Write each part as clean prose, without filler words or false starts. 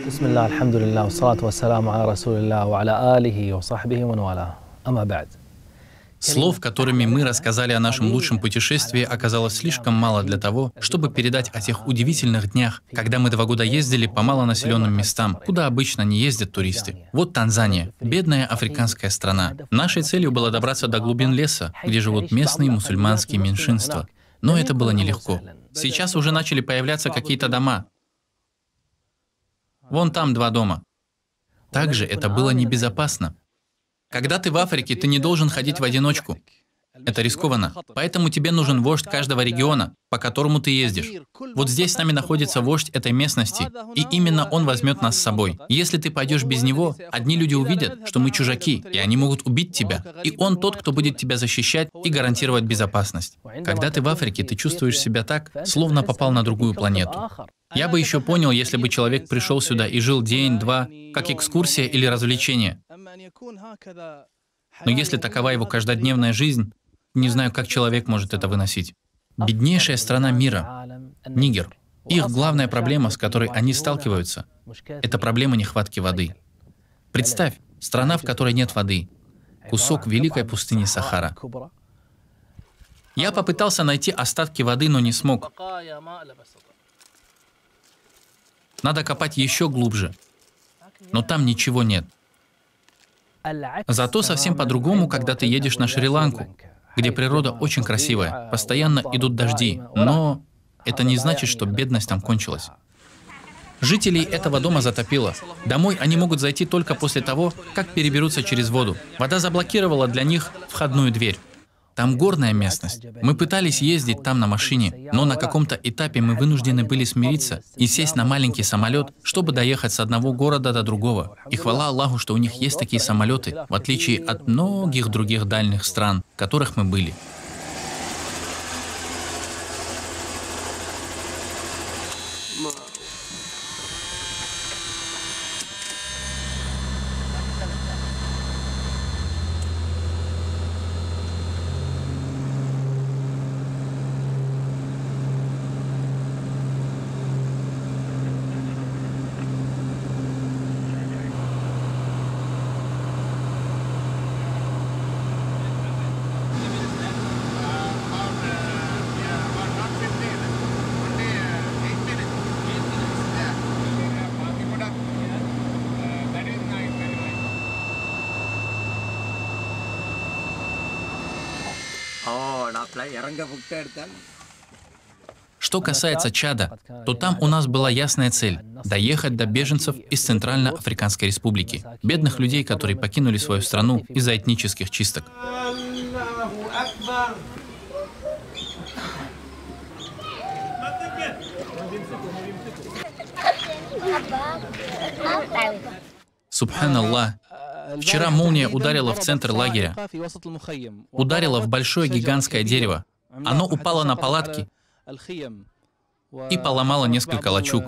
Бисмилlah, альхамдулиллах, вассалату вассаламу аля расулиллах, ва аля алихи ва сахбихи ва нуаля. Ама ба'д. Слов, которыми мы рассказали о нашем лучшем путешествии, оказалось слишком мало для того, чтобы передать о тех удивительных днях, когда мы 2 года ездили по малонаселенным местам, куда обычно не ездят туристы. Вот Танзания, бедная африканская страна. Нашей целью было добраться до глубин леса, где живут местные мусульманские меньшинства. Но это было нелегко. Сейчас уже начали появляться какие-то дома. Вон там 2 дома. Также это было небезопасно. Когда ты в Африке, ты не должен ходить в одиночку. Это рискованно. Поэтому тебе нужен вождь каждого региона, по которому ты ездишь. Вот здесь с нами находится вождь этой местности, и именно он возьмет нас с собой. Если ты пойдешь без него, одни люди увидят, что мы чужаки, и они могут убить тебя. И он тот, кто будет тебя защищать и гарантировать безопасность. Когда ты в Африке, ты чувствуешь себя так, словно попал на другую планету. Я бы еще понял, если бы человек пришел сюда и жил день-два, как экскурсия или развлечение. Но если такова его каждодневная жизнь, не знаю, как человек может это выносить. Беднейшая страна мира — Нигер. Их главная проблема, с которой они сталкиваются, это проблема нехватки воды. Представь, страна, в которой нет воды, кусок великой пустыни Сахара. Я попытался найти остатки воды, но не смог. Надо копать еще глубже, но там ничего нет. Зато совсем по-другому, когда ты едешь на Шри-Ланку, где природа очень красивая, постоянно идут дожди, но это не значит, что бедность там кончилась. Жителей этого дома затопило. Домой они могут зайти только после того, как переберутся через воду. Вода заблокировала для них входную дверь. Там горная местность. Мы пытались ездить там на машине, но на каком-то этапе мы вынуждены были смириться и сесть на маленький самолет, чтобы доехать с одного города до другого. И хвала Аллаху, что у них есть такие самолеты, в отличие от многих других дальних стран, в которых мы были. Что касается Чада, то там у нас была ясная цель – доехать до беженцев из Центральноафриканской Республики, бедных людей, которые покинули свою страну из-за этнических чисток. Субханаллах. Вчера молния ударила в центр лагеря, ударила в большое гигантское дерево. Оно упало на палатки и поломало несколько лачуг.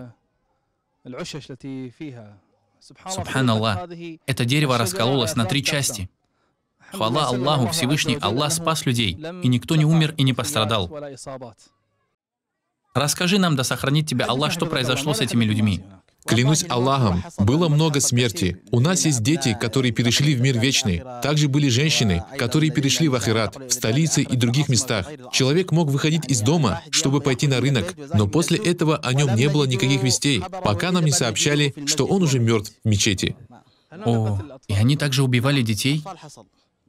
Субханаллах, это дерево раскололось на 3 части. Хвала Аллаху, Всевышний Аллах спас людей, и никто не умер и не пострадал. Расскажи нам, да сохранит тебя Аллах, что произошло с этими людьми. Клянусь Аллахом, было много смерти. У нас есть дети, которые перешли в мир вечный. Также были женщины, которые перешли в Ахират, в столице и других местах. Человек мог выходить из дома, чтобы пойти на рынок, но после этого о нем не было никаких вестей, пока нам не сообщали, что он уже мертв в мечети. О, и они также убивали детей?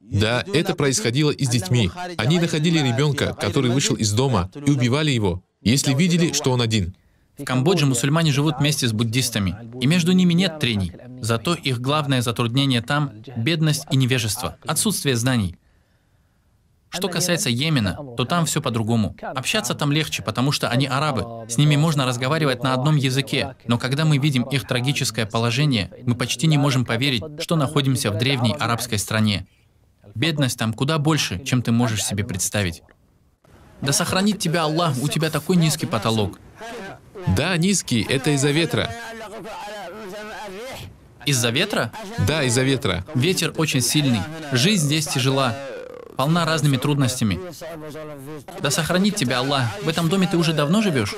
Да, это происходило и с детьми. Они находили ребенка, который вышел из дома, и убивали его, если видели, что он один. В Камбодже мусульмане живут вместе с буддистами, и между ними нет трений. Зато их главное затруднение там — бедность и невежество, отсутствие знаний. Что касается Йемена, то там все по-другому. Общаться там легче, потому что они арабы. С ними можно разговаривать на одном языке. Но когда мы видим их трагическое положение, мы почти не можем поверить, что находимся в древней арабской стране. Бедность там куда больше, чем ты можешь себе представить. Да сохранит тебя Аллах, у тебя такой низкий потолок. Да, низкий, это из-за ветра. Из-за ветра? Да, из-за ветра. Ветер очень сильный. Жизнь здесь тяжела. Полна разными трудностями. Да сохранит тебя Аллах. В этом доме ты уже давно живешь?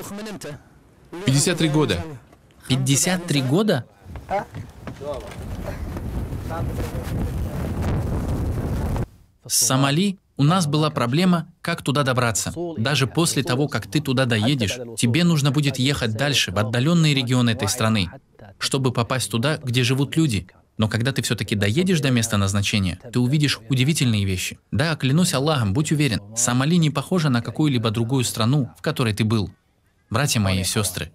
53 года. 53 года? С Сомали у нас была проблема, как туда добраться. Даже после того, как ты туда доедешь, тебе нужно будет ехать дальше, в отдаленные регионы этой страны, чтобы попасть туда, где живут люди. Но когда ты все-таки доедешь до места назначения, ты увидишь удивительные вещи. Да, клянусь Аллахом, будь уверен, Сомали не похожа на какую-либо другую страну, в которой ты был. Братья мои и сестры,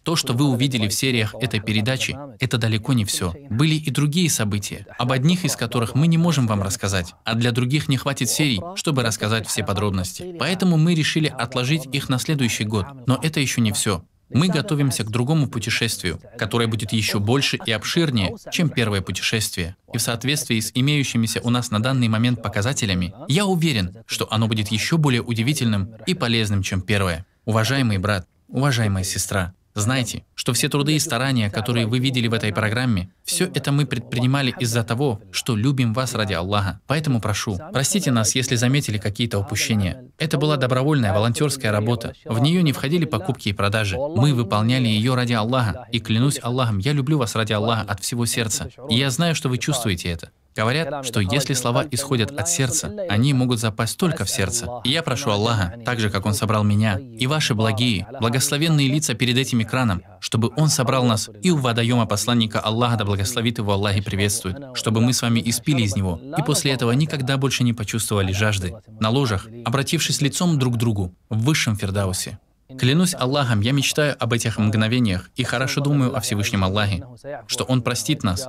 то, что вы увидели в сериях этой передачи, это далеко не все. Были и другие события, об одних из которых мы не можем вам рассказать, а для других не хватит серий, чтобы рассказать все подробности. Поэтому мы решили отложить их на следующий год. Но это еще не все. Мы готовимся к другому путешествию, которое будет еще больше и обширнее, чем первое путешествие. И в соответствии с имеющимися у нас на данный момент показателями, я уверен, что оно будет еще более удивительным и полезным, чем первое. Уважаемый брат, уважаемая сестра, знайте, что все труды и старания, которые вы видели в этой программе, все это мы предпринимали из-за того, что любим вас ради Аллаха. Поэтому прошу, простите нас, если заметили какие-то упущения. Это была добровольная волонтерская работа. В нее не входили покупки и продажи. Мы выполняли ее ради Аллаха. И клянусь Аллахом, я люблю вас ради Аллаха от всего сердца. И я знаю, что вы чувствуете это. Говорят, что если слова исходят от сердца, они могут запасть только в сердце. И я прошу Аллаха, так же, как Он собрал меня, и ваши благие, благословенные лица перед этим экраном, чтобы Он собрал нас и у водоема посланника Аллаха, да благословит его Аллах и приветствует, чтобы мы с вами испили из него, и после этого никогда больше не почувствовали жажды, на ложах, обратившись лицом друг к другу, в высшем фирдаусе. Клянусь Аллахом, я мечтаю об этих мгновениях и хорошо думаю о Всевышнем Аллахе, что Он простит нас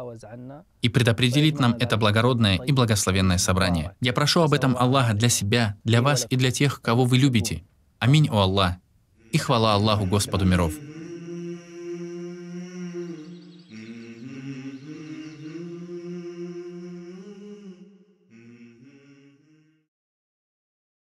и предопределит нам это благородное и благословенное собрание. Я прошу об этом Аллаха для себя, для вас и для тех, кого вы любите. Аминь, о Аллах. И хвала Аллаху, Господу миров.